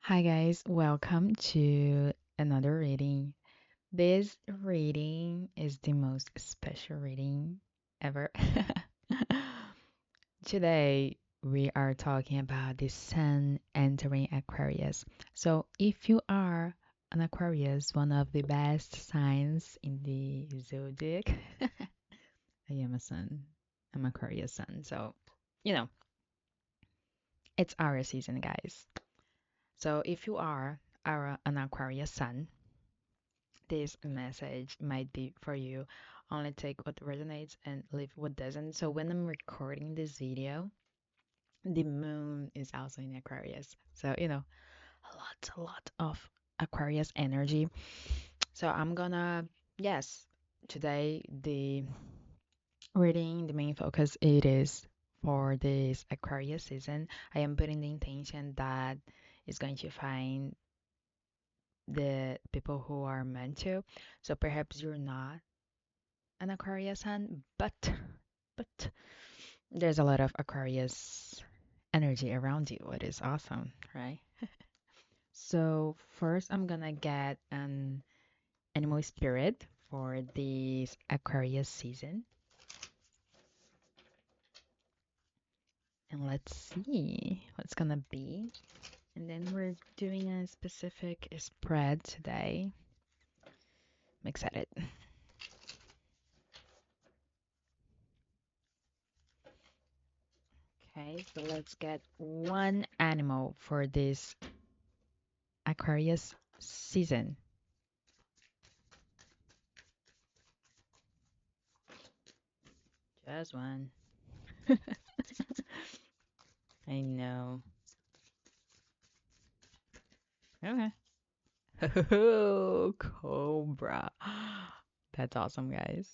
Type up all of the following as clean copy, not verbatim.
Hi guys, welcome to another reading. This reading is the most special reading ever. Today we are talking about the sun entering Aquarius. So if you are an Aquarius, one of the best signs in the zodiac, I am a sun. I'm Aquarius sun. So, you know, it's our season, guys. So if you are an Aquarius sun, this message might be for you. Only take what resonates and leave what doesn't. So when I'm recording this video, the moon is also in Aquarius. So, a lot of Aquarius energy. So I'm gonna, yes, today the main focus it is for this Aquarius season. I am putting the intention that is going to find the people who are meant to. So perhaps you're not an Aquarius sun, but there's a lot of Aquarius energy around you, which is awesome, right? So first I'm gonna get an animal spirit for this Aquarius season. And let's see what's gonna be. And then we're doing a specific spread today. I'm excited. Okay, so let's get one animal for this Aquarius season. Just one. I know. Okay. Oh, Cobra. That's awesome, guys.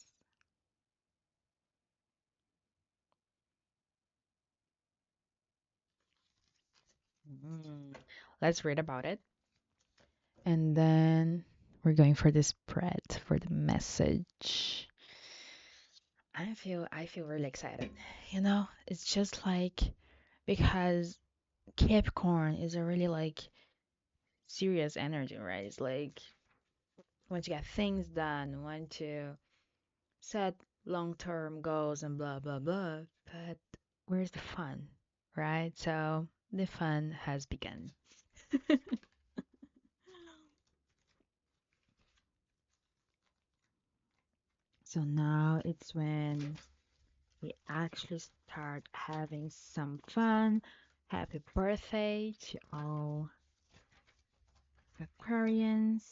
Mm. Let's read about it. And then we're going for the spread for the message. I feel really excited. It's just like because Capricorn is a really like serious energy, right? It's like want to get things done, want to set long-term goals and blah blah blah. But where's the fun, right? So the fun has begun. So now it's when we actually start having some fun. Happy birthday to all Aquarians.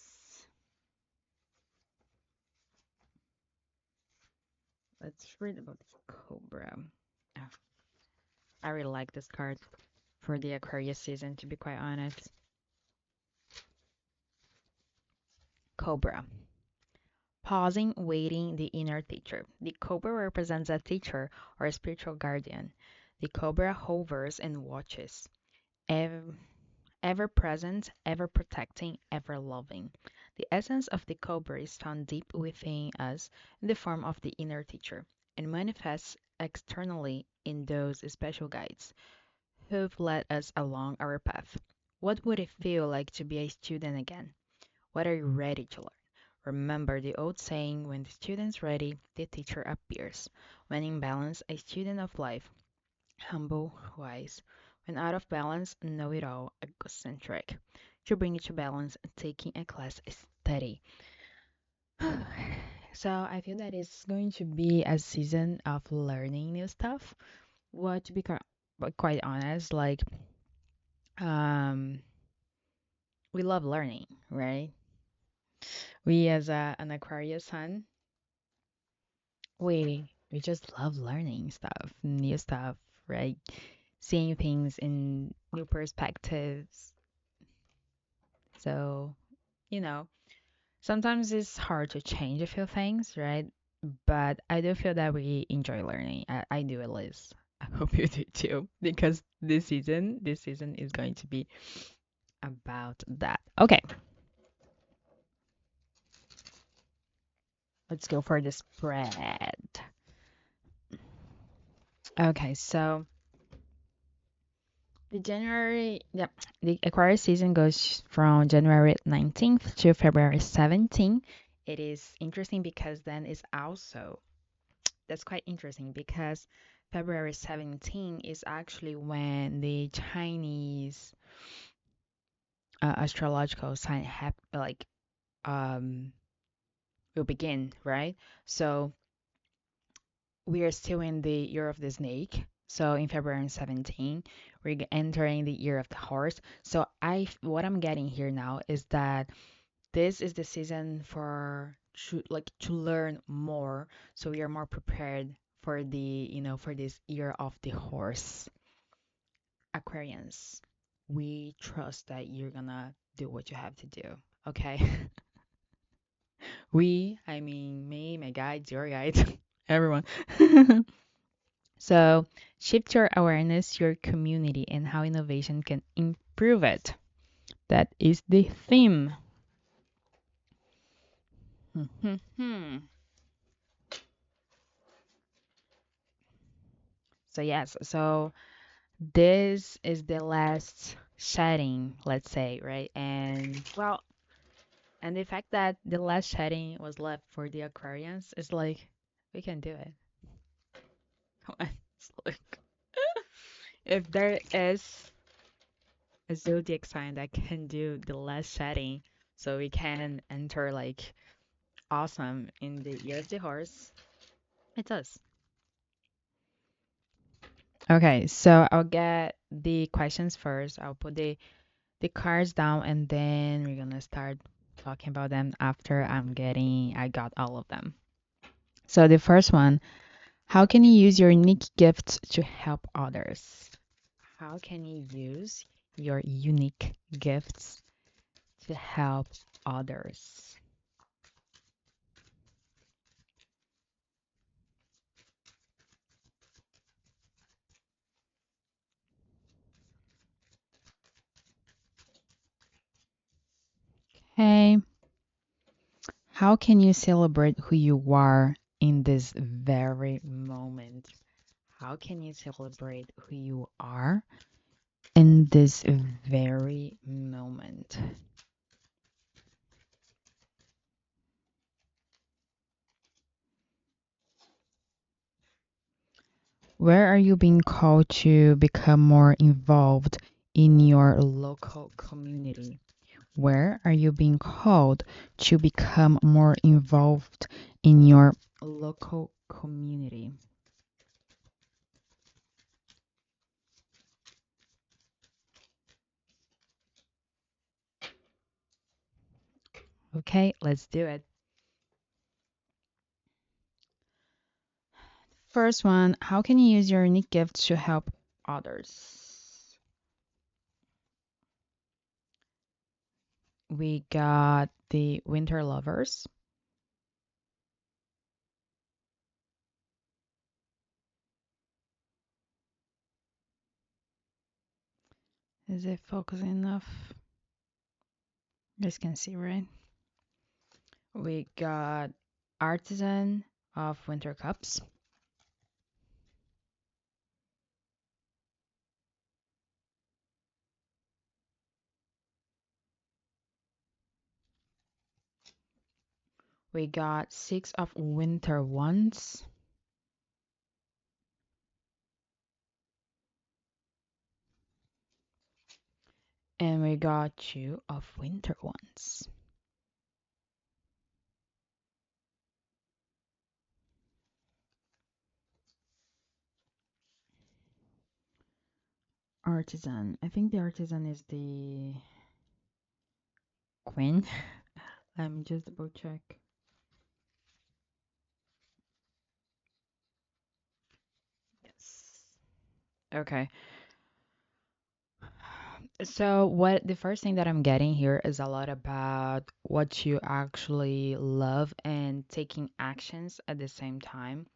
Let's read about this Cobra. Oh, I really like this card for the Aquarius season, to be quite honest. Cobra. Pausing, waiting, the inner teacher. The cobra represents a teacher or a spiritual guardian. The cobra hovers and watches, ev- ever present, ever protecting, ever loving. The essence of the cobra is found deep within us in the form of the inner teacher and manifests externally in those special guides who've led us along our path. What would it feel like to be a student again? What are you ready to learn? Remember the old saying, when the student's ready, the teacher appears. When in balance, a student of life, humble, wise. When out of balance, know it all, egocentric. To bring it to balance, taking a class study. So I feel that it's going to be a season of learning new stuff. What to be quite honest, like um, we love learning, right? We as an Aquarius sun, we just love learning stuff, new stuff, right? Seeing things in new perspectives. So, you know, sometimes it's hard to change a few things, right? But I do feel that we enjoy learning. I do at least. I hope you do too, because this season is going to be about that. Okay, let's go for the spread. Okay, so Yeah, the Aquarius season goes from January 19th to February 17th. It is interesting because then it's also, that's quite interesting because February 17th is actually when the Chinese astrological sign um will begin, right? So we are still in the year of the snake. So in February 17, we're entering the year of the horse. So what I'm getting here now is that this is the season for to learn more. So we are more prepared for for this year of the horse. Aquarians, we trust that you're gonna do what you have to do. Okay? I mean me, my guides, your guides, everyone. So, shift your awareness, your community, and how innovation can improve it. That is the theme. So, yes, so this is the last shedding, let's say, right? And the fact that the last shedding was left for the Aquarians is like, we can do it. Come on. It's like, if there is a zodiac sign that can do the last shedding, so we can enter like awesome in the year of the horse. It does. Okay, so I'll get the questions first. I'll put the cards down and then we're gonna start talking about them after I got all of them. So the first one, how can you use your unique gifts to help others? How can you use your unique gifts to help others? Okay. How can you celebrate who you are in this very moment? How can you celebrate who you are in this very moment? Where are you being called to become more involved in your local community? Where are you being called to become more involved in your local community? Okay, let's do it. First one, how can you use your unique gifts to help others? We got the winter lovers. Is it focusing enough? You guys can see, right? We got artisan of winter cups. We got six of winter wands. And we got two of winter ones. Artisan. I think the artisan is the queen. Let me just double check. Yes. Okay. So what the first thing that I'm getting here is a lot about what you actually love and taking actions at the same time.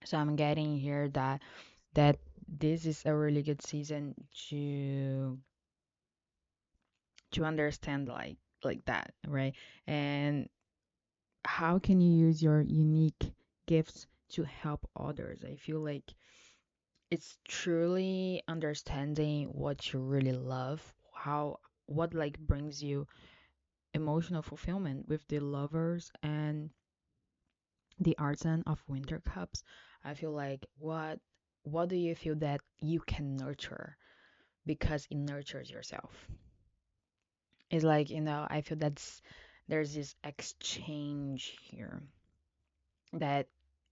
So I'm getting here that this is a really good season to understand like that, right? And how can you use your unique gifts to help others? I feel like It's truly understanding what you really love, how what like brings you emotional fulfillment with the lovers and the artisan of winter cups. I feel like what do you feel that you can nurture because it nurtures yourself? It's like, I feel there's this exchange here that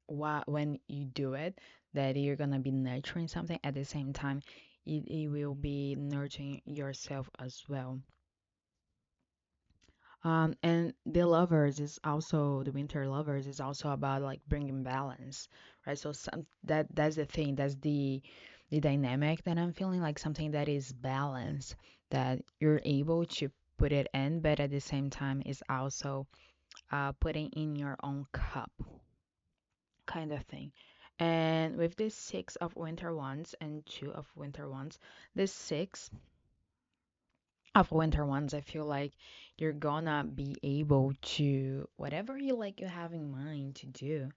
when you do it, that you're gonna be nurturing something at the same time, it will be nurturing yourself as well. And the winter lovers is also about like bringing balance, right? So that's the thing, that's the dynamic that I'm feeling, like something that is balanced, that you're able to put it in, but at the same time is also putting in your own cup, kind of thing. And with this six of winter wands and two of winter wands, this six of winter ones, I feel like you're gonna be able to whatever you have in mind to do.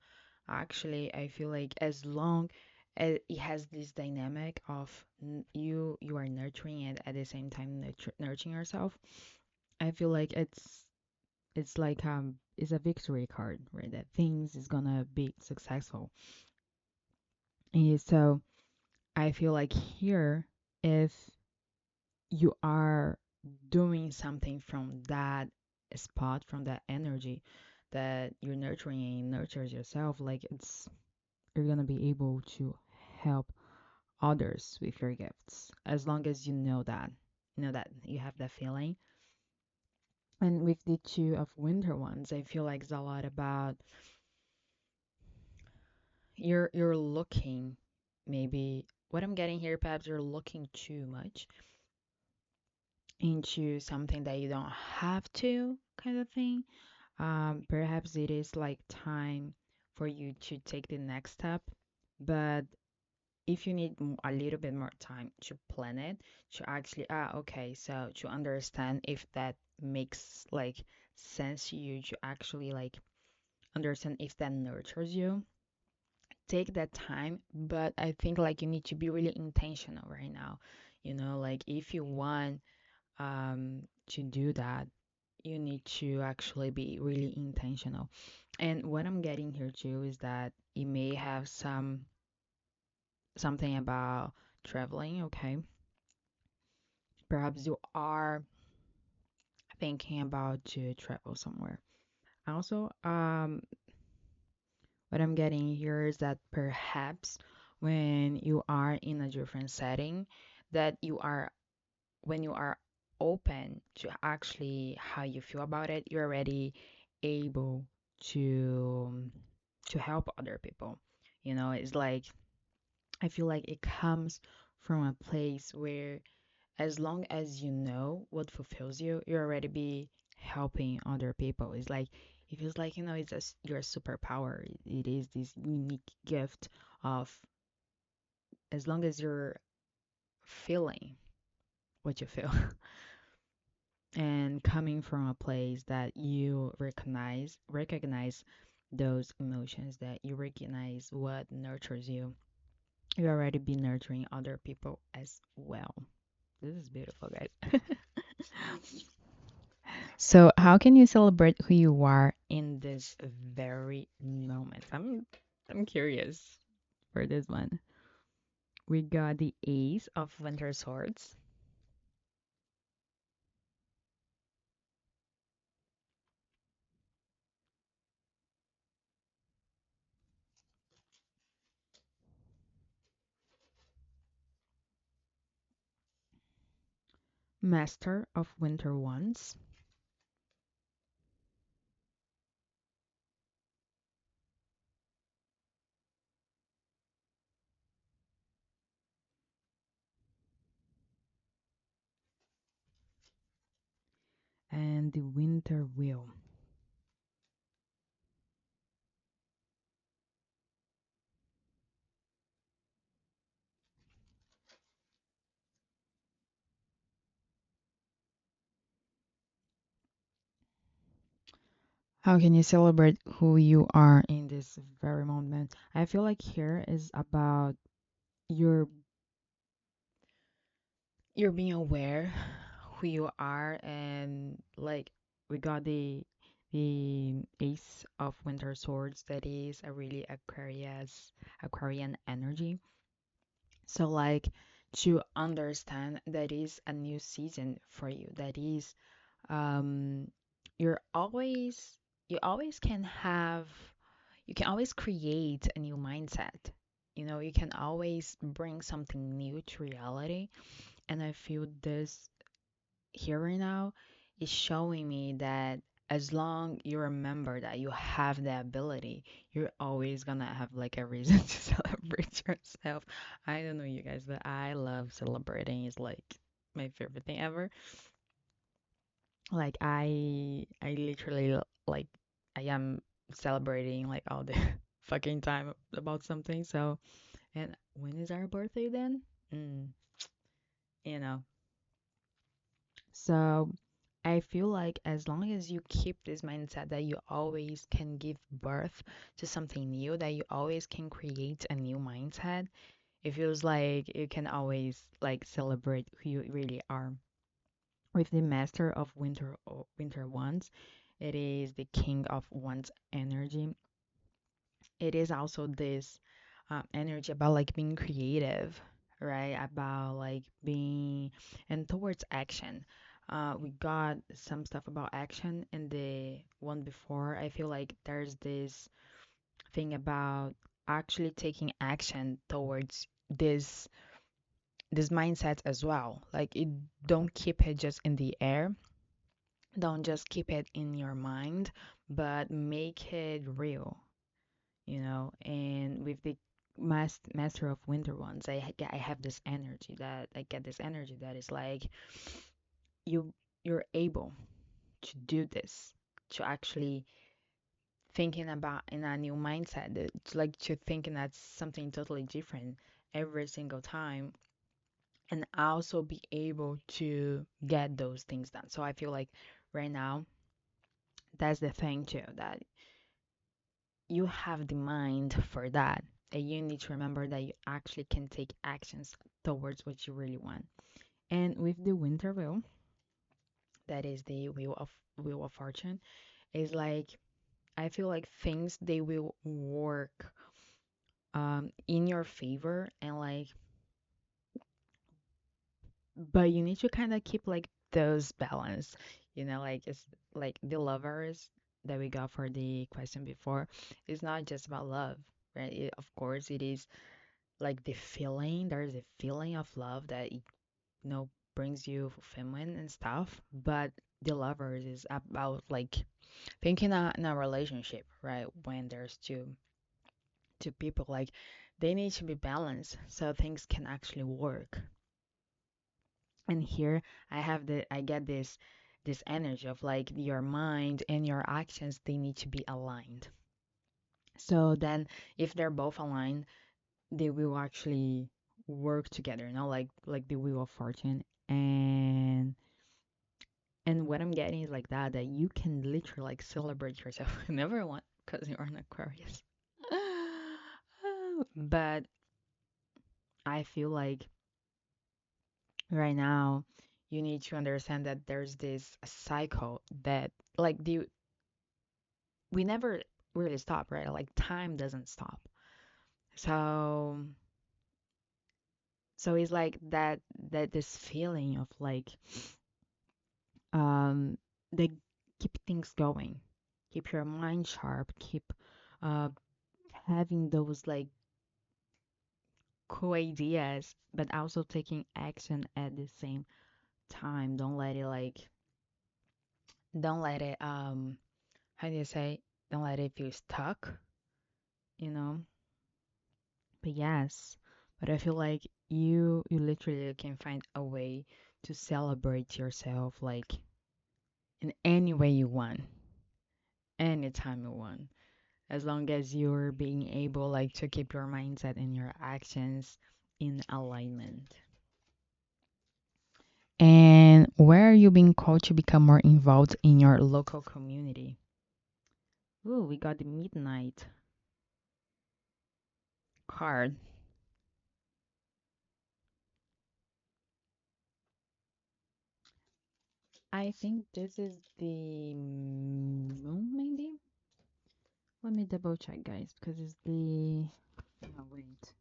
Actually, I feel like as long as it has this dynamic of you are nurturing it at the same time nurturing yourself, I feel like it's a victory card, right? That things is gonna be successful. And so I feel like here, if you are doing something from that spot, from that energy that you're nurturing and nurtures yourself, like you're gonna be able to help others with your gifts as long as you know that you have that feeling. And with the two of winter ones, I feel like it's a lot about you're looking, maybe what I'm getting here, perhaps you're looking too much into something that you don't have to, kind of thing. Perhaps it is like time for you to take the next step, but if you need a little bit more time to plan it, to actually, okay, so to understand if that makes like sense to you, to actually like understand if that nurtures you, take that time. But I think like you need to be really intentional right now. Like if you want to do that, you need to actually be really intentional. And what I'm getting here too is that it may have something about traveling, okay? Perhaps you are thinking about to travel somewhere. Also, what I'm getting here is that perhaps when you are in a different setting, that when you are open to actually how you feel about it, you're already able to to help other people. It's like I feel like it comes from a place where as long as you know what fulfills you, you already be helping other people. It's like it feels like it's your superpower. It is this unique gift of as long as you're feeling what you feel and coming from a place that you recognize those emotions, that you recognize what nurtures you, you already be nurturing other people as well. This is beautiful, guys. So, how can you celebrate who you are in this very moment? I'm curious for this one. We got the Ace of Winter Swords, Master of Winter Wands, and the Winter Wheel. How can you celebrate who you are in this very moment? I feel like here is about you're you're being aware who you are, and like we got the Ace of Winter Swords, that is a really Aquarian energy. So like to understand that is a new season for you. That is um you're always you always can have you can always create a new mindset. You know, you can always bring something new to reality. And I feel this here right now is showing me that as long you remember that you have the ability, you're always gonna have like a reason to celebrate yourself. I don't know you guys, but I love celebrating. It's like my favorite thing ever. Like I literally like I am celebrating like all the fucking time about something. So, and when is our birthday then? Mm, you know. So I feel like as long as you keep this mindset that you always can give birth to something new, that you always can create a new mindset, it feels like you can always like celebrate who you really are. With the Master of Winter Wands, it is the King of Wands energy. It is also this energy about like being creative, right? About like being and towards action. We got some stuff about action in the one before. I feel like there's this thing about actually taking action towards this mindset as well. Like it don't keep it just in the air. Don't just keep it in your mind, but make it real, you know. And with the Master of Winter Ones, I have this energy that I get this energy that is like you you're able to do this, to actually thinking about in a new mindset. It's like to thinking that's something totally different every single time, and also be able to get those things done. So I feel like right now that's the thing too, that you have the mind for that. And you need to remember that you actually can take actions towards what you really want. And with the winter wheel, that is the wheel of fortune, is like I feel like things they will work in your favor, and like but you need to kind of keep like those balance, you know, like it's like the lovers that we got for the question before. It's not just about love, right? Of course it is like the feeling, there's a feeling of love that brings you fulfillment and stuff, but the lovers is about like thinking in a relationship, right? When there's two people, like they need to be balanced so things can actually work. And here I get this energy of like your mind and your actions, they need to be aligned. So then if they're both aligned, they will actually work together, like the Wheel of Fortune. And what I'm getting is like that you can literally like celebrate yourself whenever you want because you're an Aquarius. But I feel like right now you need to understand that there's this cycle that like the we never really stop, right? Like time doesn't stop. So it's like that this feeling of like um they keep things going, keep your mind sharp, keep uh having those like cool ideas, but also taking action at the same time. Don't let it how do you say, don't let it feel stuck, you know. But yes, but I feel like you literally can find a way to celebrate yourself like in any way you want, anytime you want, as long as you're being able like to keep your mindset and your actions in alignment. And where are you being called to become more involved in your local community? Ooh, we got the midnight card. I think this is the moon, maybe? Let me double check, guys, because it's the. No, wait.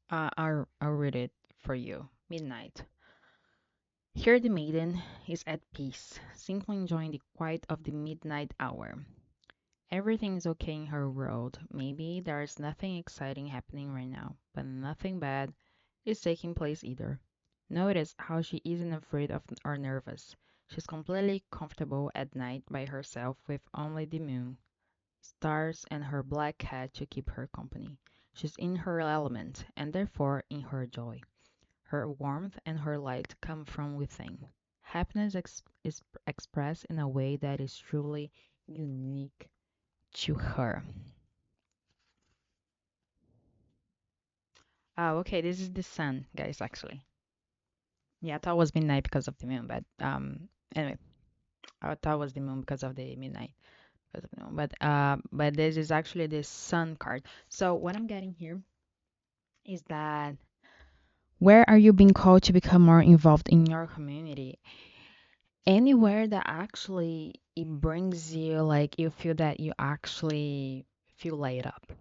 I'll read it for you. Midnight. Here the maiden is at peace, simply enjoying the quiet of the midnight hour. Everything is okay in her world. Maybe there is nothing exciting happening right now, but nothing bad is taking place either. Notice how she isn't afraid of or nervous. She's completely comfortable at night by herself with only the moon, stars, and her black cat to keep her company. She's in her element, and therefore in her joy. Her warmth and her light come from within. Happiness is expressed in a way that is truly unique to her. Oh, okay, this is the sun, guys, actually. Yeah, I thought it was midnight because of the moon, but anyway, I thought it was the moon because of the midnight, because of the moon. But this is actually the sun card. So what I'm getting here is that where are you being called to become more involved in your community? Anywhere that actually it brings you, like you feel that you actually feel light up.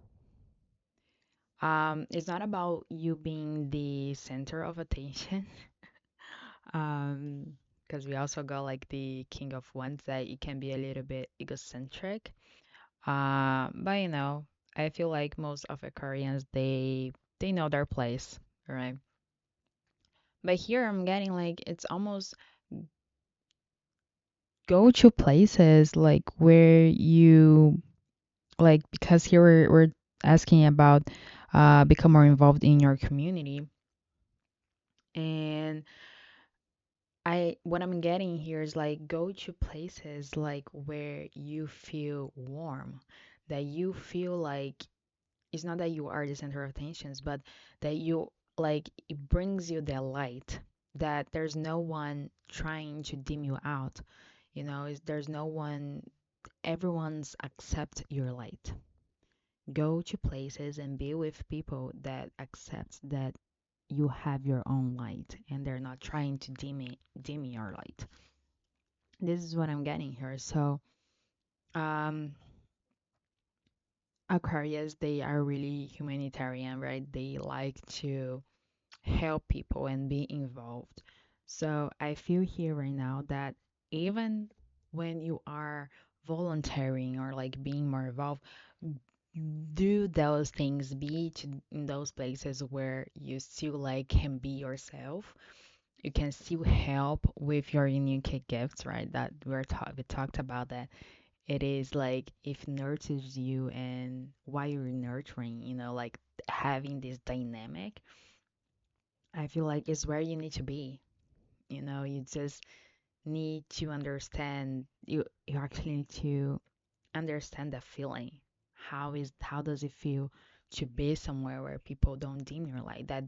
It's not about you being the center of attention. Because we also got like the King of Wands that it can be a little bit egocentric. But I feel like most of Aquarians they know their place, right? But here I'm getting like it's almost go to places like where you like because here we're asking about become more involved in your community and I what I'm getting here is like go to places like where you feel warm, that you feel like it's not that you are the center of attentions, but that you like it brings you the light, that there's no one trying to dim you out, there's no one, everyone's accept your light. Go to places and be with people that accept that you have your own light and they're not trying to dim your light. This is what I'm getting here. So, um, Aquarius, they are really humanitarian, right? They like to help people and be involved. So I feel here right now that even when you are volunteering or like being more involved, do those things, in those places where you still like can be yourself. You can still help with your unique gifts, right? That we talked about that it is like if nurtures you and why you're nurturing, like having this dynamic, I feel like is where you need to be. You just need to understand you actually need to understand the feeling. How does it feel to be somewhere where people don't dim your light, that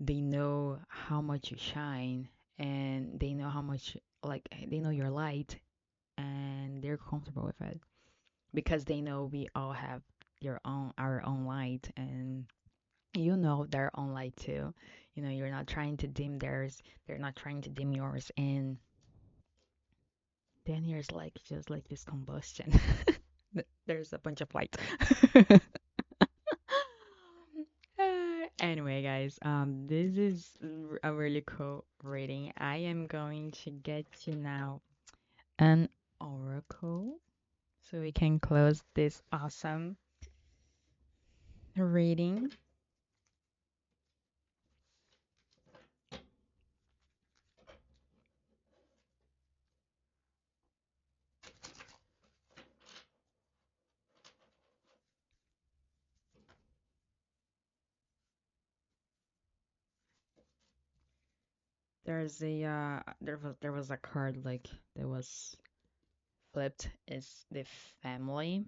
they know how much you shine and they know how much like they know your light and they're comfortable with it because they know we all have our own light and their own light too. You're not trying to dim theirs, they're not trying to dim yours, and then here's like just like this combustion. There's a bunch of light. Anyway, guys, this is a really cool reading. I am going to get you now an oracle so we can close this awesome reading. There was a card like that was flipped is the family.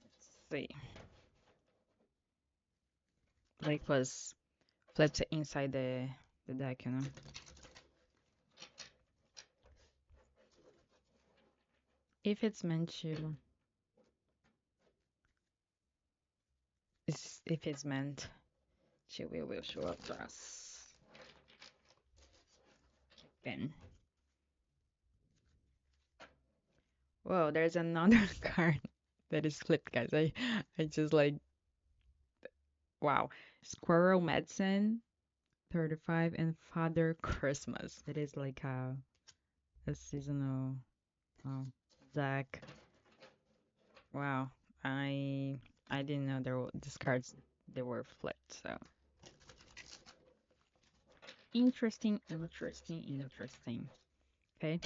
Let's see. Like was flipped inside the deck. If it's meant to if it's meant, she will show up for us. Then, whoa, there's another card that is flipped, guys. I just like, wow. Squirrel Medicine, 35, and Father Christmas. It is like a seasonal deck. Wow, I didn't know these cards they were flipped. So interesting, interesting, interesting. Okay,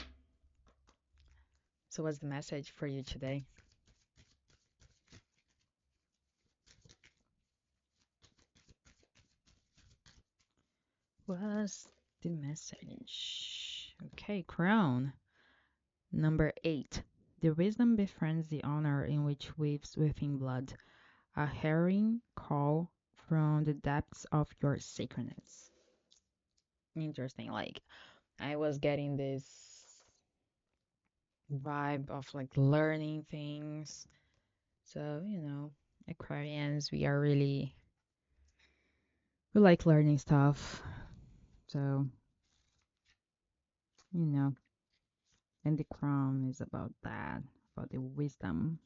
so what's the message for you today? What's the message? Okay, Crown. Number 8. The wisdom befriends the honor in which weaves within blood, a herring call from the depths of your sacredness. Interesting. Like, I was getting this vibe of like learning things. So, Aquarians, we like learning stuff. So, you know, and the crown is about that, about the wisdom.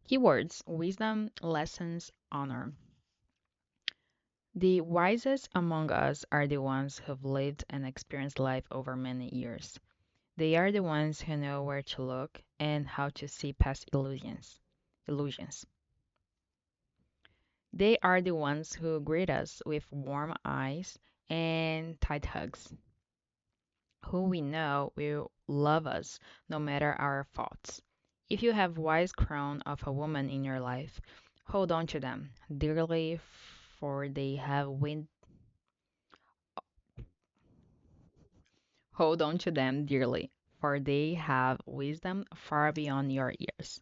Keywords: wisdom, lessons, honor. The wisest among us are the ones who've lived and experienced life over many years. They are the ones who know where to look and how to see past illusions. Illusions. They are the ones who greet us with warm eyes and tight hugs, who we know will love us no matter our faults. If you have wise crown of a woman in your life, hold on to them dearly, for they have win hold on to them dearly, for they have wisdom far beyond your years.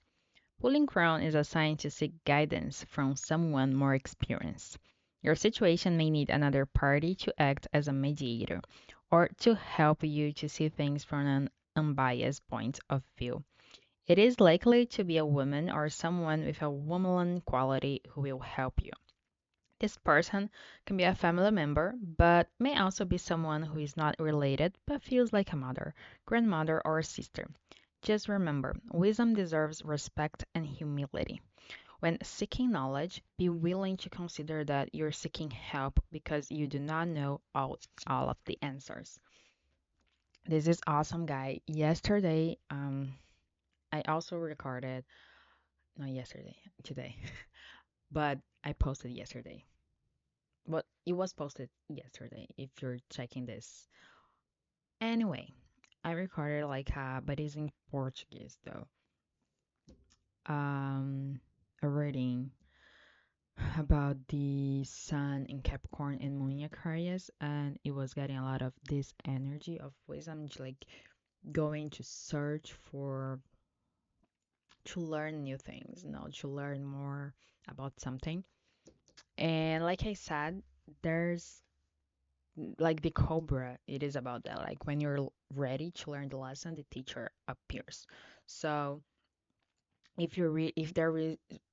Pulling crown is a sign to seek guidance from someone more experienced. Your situation may need another party to act as a mediator or to help you to see things from an unbiased point of view. It is likely to be a woman or someone with a womanly quality who will help you. This person can be a family member, but may also be someone who is not related but feels like a mother, grandmother, or sister. Just remember, wisdom deserves respect and humility. When seeking knowledge, be willing to consider that you're seeking help because you do not know all of the answers. This is awesome, guy. Yesterday, I also recorded, not yesterday, today, but I posted yesterday. But it was posted yesterday if you're checking this. Anyway, I recorded like but it's in Portuguese though. A reading about the sun in Capricorn and moon in Aquarius, and it was getting a lot of this energy of wisdom, like going to search for to learn new things, to learn more about something. And like I said, there's like the cobra, it is about that. Like when you're ready to learn the lesson, the teacher appears. So if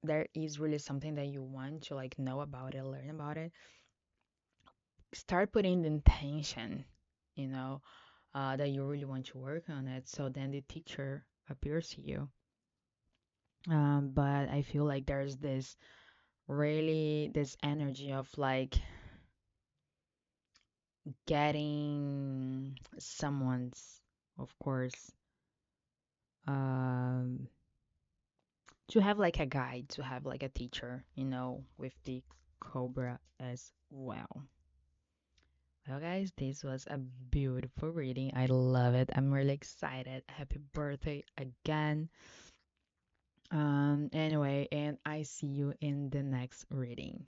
there is really something that you want to like know about it, learn about it, start putting the intention, you know, that you really want to work on it. So then the teacher appears to you. But I feel like there's this energy of like getting someone's, of course, um, to have like a guide, to have like a teacher, with the cobra as well. Well, guys, this was a beautiful reading. I love it. I'm really excited. Happy birthday again. Anyway, and I see you in the next reading.